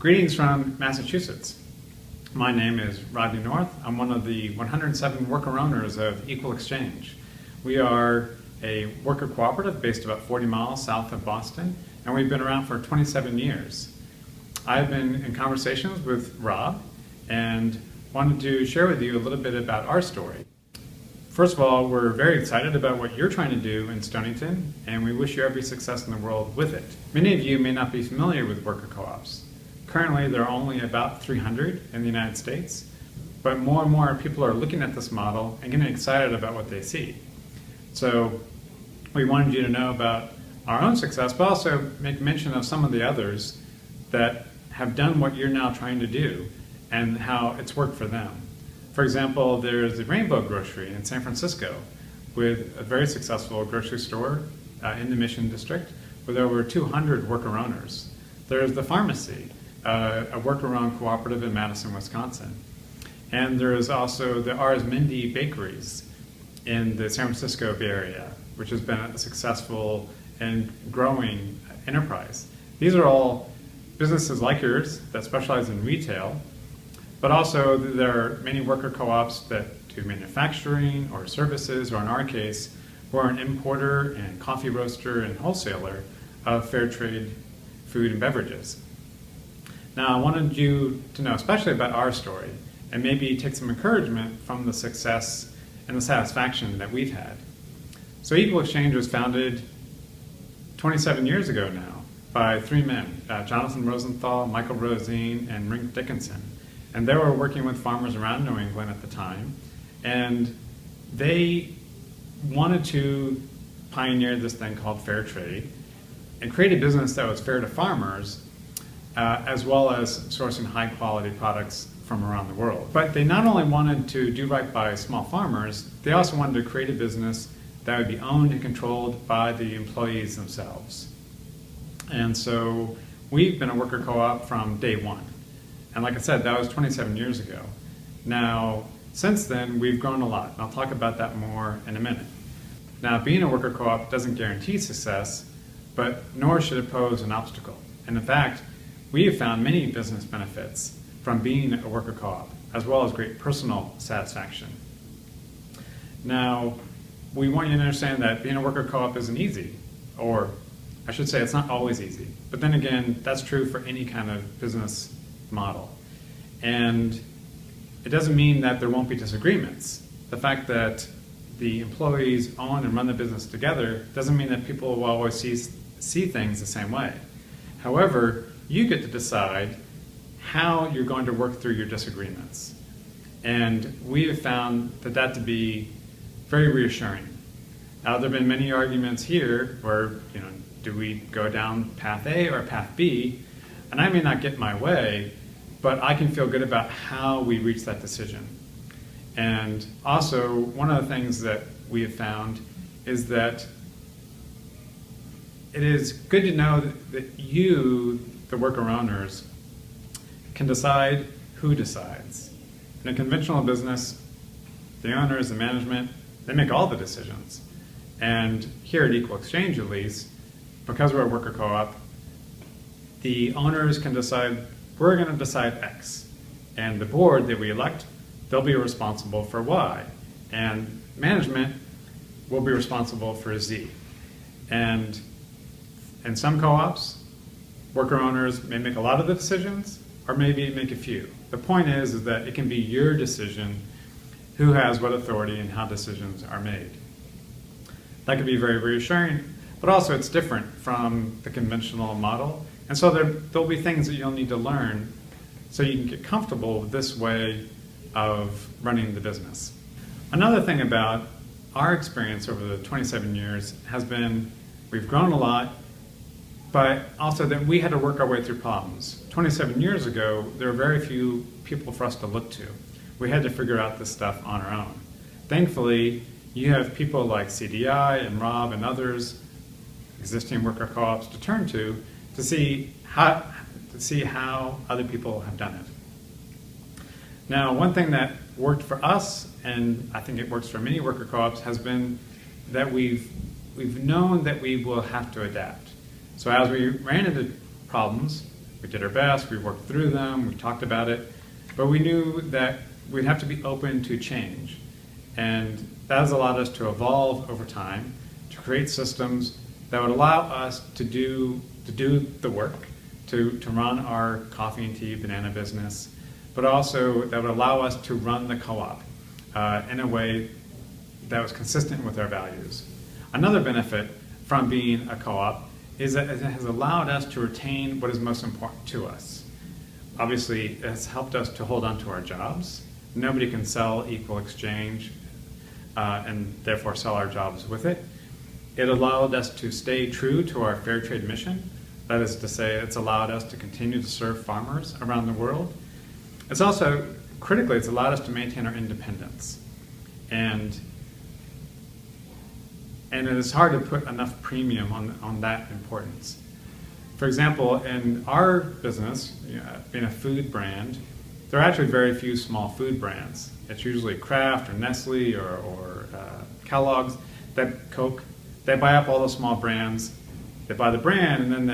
Greetings from Massachusetts. My name is Rodney North. I'm one of the 107 worker owners of Equal Exchange. We are a worker cooperative based about 40 miles south of Boston, and we've been around for 27 years. I've been in conversations with Rob and wanted to share with you a little bit about our story. First of all, we're very excited about what you're trying to do in Stonington, and we wish you every success in the world with it. Many of you may not be familiar with worker co-ops. Currently, there are only about 300 in the United States, but more and more people are looking at this model and getting excited about what they see. So we wanted you to know about our own success, but also make mention of some of the others that have done what you're now trying to do and how it's worked for them. For example, there's the Rainbow Grocery in San Francisco with a very successful grocery store in the Mission District with over 200 worker owners. There's the pharmacy, a worker-owned cooperative in Madison, Wisconsin. And there is also the Ars Mundi Bakeries in the San Francisco Bay Area, which has been a successful and growing enterprise. These are all businesses like yours that specialize in retail, but also there are many worker co-ops that do manufacturing or services, or in our case, we're an importer and coffee roaster and wholesaler of fair trade food and beverages. Now, I wanted you to know especially about our story and maybe take some encouragement from the success and the satisfaction that we've had. So Equal Exchange was founded 27 years ago now by three men, Jonathan Rosenthal, Michael Rosine, and Rink Dickinson. And they were working with farmers around New England at the time, and they wanted to pioneer this thing called fair trade and create a business that was fair to farmers as well as sourcing high quality products from around the world. But they not only wanted to do right by small farmers, they also wanted to create a business that would be owned and controlled by the employees themselves. And so we've been a worker co-op from day one. And like I said, that was 27 years ago. Now, since then, we've grown a lot. And I'll talk about that more in a minute. Now, being a worker co-op doesn't guarantee success, but nor should it pose an obstacle. And in fact, we have found many business benefits from being a worker co-op, as well as great personal satisfaction. Now, we want you to understand that being a worker co-op isn't easy, or I should say it's not always easy. But then again, that's true for any kind of business model. And it doesn't mean that there won't be disagreements. The fact that the employees own and run the business together doesn't mean that people will always see things the same way. However, you get to decide how you're going to work through your disagreements. And we have found that to be very reassuring. Now, there have been many arguments here where, do we go down path A or path B? And I may not get my way, but I can feel good about how we reach that decision. And also, one of the things that we have found is that it is good to know that you, the worker owners, can decide who decides. In a conventional business, the owners, the management, they make all the decisions. And here at Equal Exchange, at least, because we're a worker co-op, the owners can decide, we're going to decide X. And the board that we elect, they'll be responsible for Y. And management will be responsible for Z. And in some co-ops, worker owners may make a lot of the decisions, or maybe make a few. The point is that it can be your decision who has what authority and how decisions are made. That can be very reassuring, but also it's different from the conventional model. And so there'll be things that you'll need to learn so you can get comfortable with this way of running the business. Another thing about our experience over the 27 years has been we've grown a lot, but also that we had to work our way through problems. 27 years ago, there were very few people for us to look to. We had to figure out this stuff on our own. Thankfully, you have people like CDI and Rob and others, existing worker co-ops, to turn to see how other people have done it. Now, one thing that worked for us, and I think it works for many worker co-ops, has been that we've known that we will have to adapt. So as we ran into problems, We did our best, we worked through them, we talked about it, but we knew that we'd have to be open to change. And that has allowed us to evolve over time, to create systems that would allow us to do the work, to run our coffee and tea banana business, but also that would allow us to run the co-op in a way that was consistent with our values. Another benefit from being a co-op is that it has allowed us to retain what is most important to us. Obviously, it has helped us to hold on to our jobs. Nobody can sell equal exchange and therefore sell our jobs with it. It allowed us to stay true to our fair trade mission. That is to say, it's allowed us to continue to serve farmers around the world. It's also, critically, it's allowed us to maintain our independence. And it is hard to put enough premium on that importance. For example, in our business, being a food brand, there are actually very few small food brands. It's usually Kraft or Nestle or Kellogg's, that Coke. They buy up all the small brands, they buy the brand, and then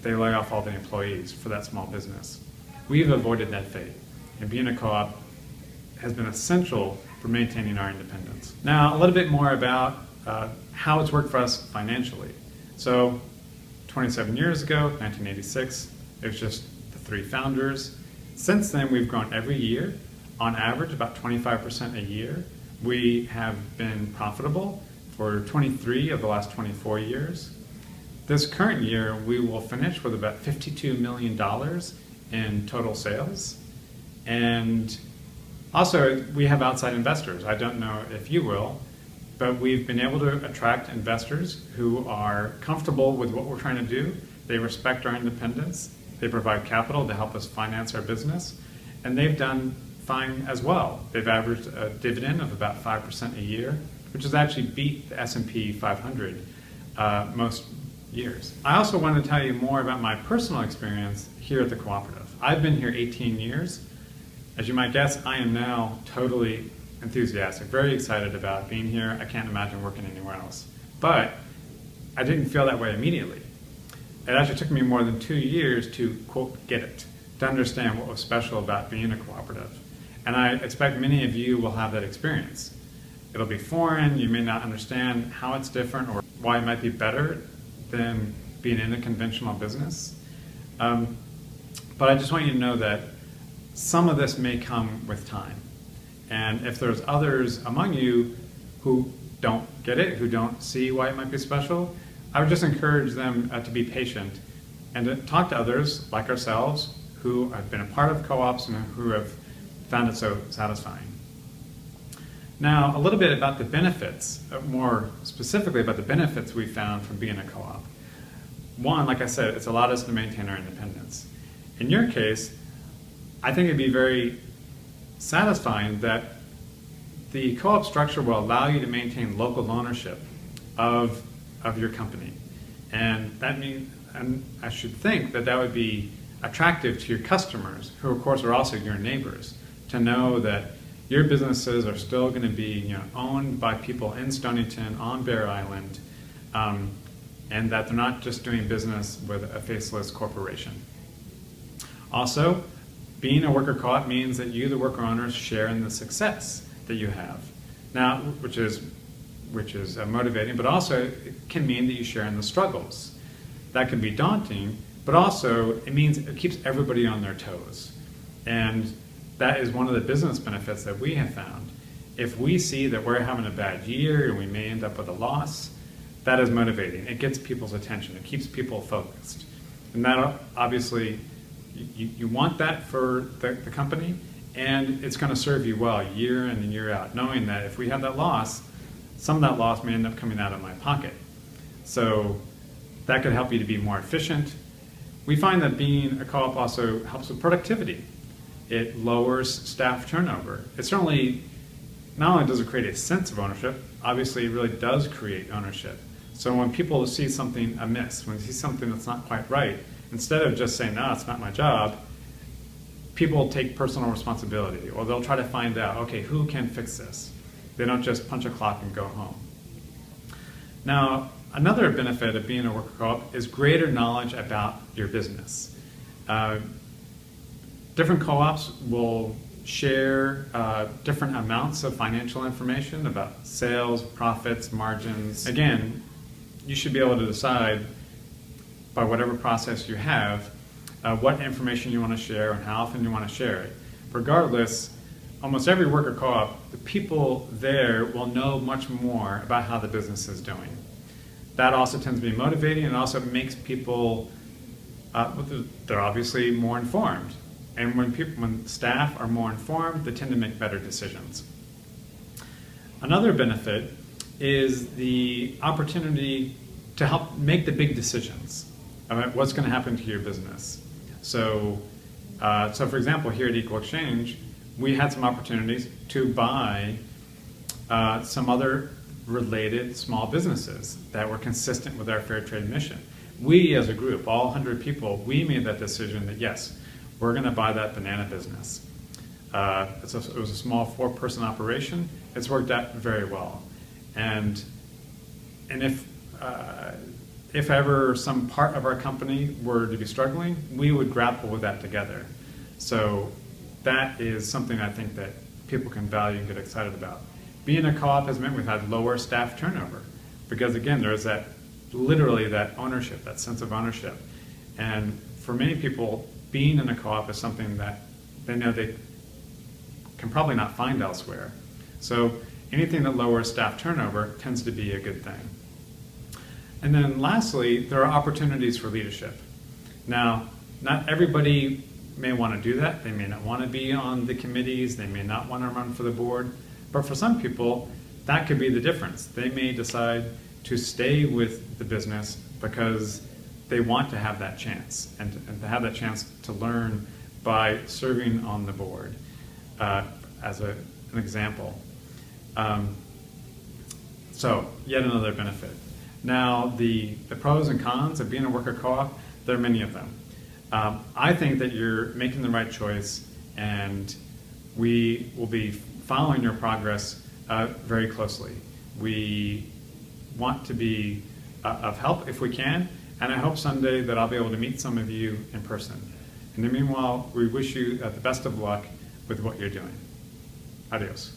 they lay off all the employees for that small business. We've avoided that fate, and being a co-op has been essential for maintaining our independence. Now, a little bit more about how it's worked for us financially. So, 27 years ago, 1986, it was just the 3 founders. Since then, we've grown every year, on average about 25% a year. We have been profitable for 23 of the last 24 years. This current year, we will finish with about $52 million in total sales. And also, we have outside investors. I don't know if you will, but we've been able to attract investors who are comfortable with what we're trying to do. They respect our independence. They provide capital to help us finance our business. And they've done fine as well. They've averaged a dividend of about 5% a year, which has actually beat the S&P 500 most years. I also want to tell you more about my personal experience here at the cooperative. I've been here 18 years. As you might guess, I am now totally enthusiastic, very excited about being here. I can't imagine working anywhere else. But I didn't feel that way immediately. It actually took me more than 2 years to, quote, get it, to understand what was special about being a cooperative. And I expect many of you will have that experience. It'll be foreign, you may not understand how it's different or why it might be better than being in a conventional business. But I just want you to know that some of this may come with time. And if there's others among you who don't get it, who don't see why it might be special, I would just encourage them to be patient and to talk to others like ourselves who have been a part of co-ops and who have found it so satisfying. Now, a little bit about the benefits, more specifically about the benefits we found from being a co-op. One, like I said, it's allowed us to maintain our independence. In your case, I think it'd be very satisfying that the co-op structure will allow you to maintain local ownership of your company. And that means, and I should think that that would be attractive to your customers, who of course are also your neighbors, to know that your businesses are still going to be owned by people in Stonington, on Bear Island, and that they're not just doing business with a faceless corporation. Also, being a worker co-op means that you, the worker owners, share in the success that you have. Now, which is motivating, but also it can mean that you share in the struggles. That can be daunting, but also it means it keeps everybody on their toes. And that is one of the business benefits that we have found. If we see that we're having a bad year and we may end up with a loss, that is motivating. It gets people's attention. It keeps people focused. And that obviously, you want that for the company, and it's going to serve you well year in and year out, knowing that if we have that loss, some of that loss may end up coming out of my pocket. So that could help you to be more efficient. We find that being a co-op also helps with productivity. It lowers staff turnover. It certainly, not only does it create a sense of ownership, obviously it really does create ownership. So when people see something amiss, when they see something that's not quite right, instead of just saying, no, it's not my job, people take personal responsibility, or they'll try to find out, okay, who can fix this? They don't just punch a clock and go home. Now, Another benefit of being a worker co-op is greater knowledge about your business. Different co-ops will share different amounts of financial information about sales, profits, margins. Again, you should be able to decide by whatever process you have what information you want to share and how often you want to share it. Regardless, almost every worker co-op, the people there will know much more about how the business is doing. That also tends to be motivating, and also makes people, they're obviously more informed. And when staff are more informed, they tend to make better decisions. Another benefit is the opportunity to help make the big decisions about what's going to happen to your business. So for example, here at Equal Exchange, we had some opportunities to buy some other related small businesses that were consistent with our fair trade mission. We as a group, all 100 people, we made that decision that yes, we're going to buy that banana business. It was a small 4-person operation. It's worked out very well. And if ever some part of our company were to be struggling, we would grapple with that together. So that is something I think that people can value and get excited about. Being a co-op has meant we've had lower staff turnover because, again, there's that literally that ownership, that sense of ownership. And for many people, being in a co-op is something that they know they can probably not find elsewhere. So anything that lowers staff turnover tends to be a good thing. And then lastly, there are opportunities for leadership. Now, not everybody may want to do that. They may not want to be on the committees. They may not want to run for the board. But for some people, that could be the difference. They may decide to stay with the business because they want to have that chance, and to have that chance to learn by serving on the board as an example. So yet another benefit. Now the pros and cons of being a worker co-op, there are many of them. I think that you're making the right choice, and we will be following your progress very closely. We want to be of help if we can, and I hope someday that I'll be able to meet some of you in person. In the meanwhile, we wish you the best of luck with what you're doing. Adios.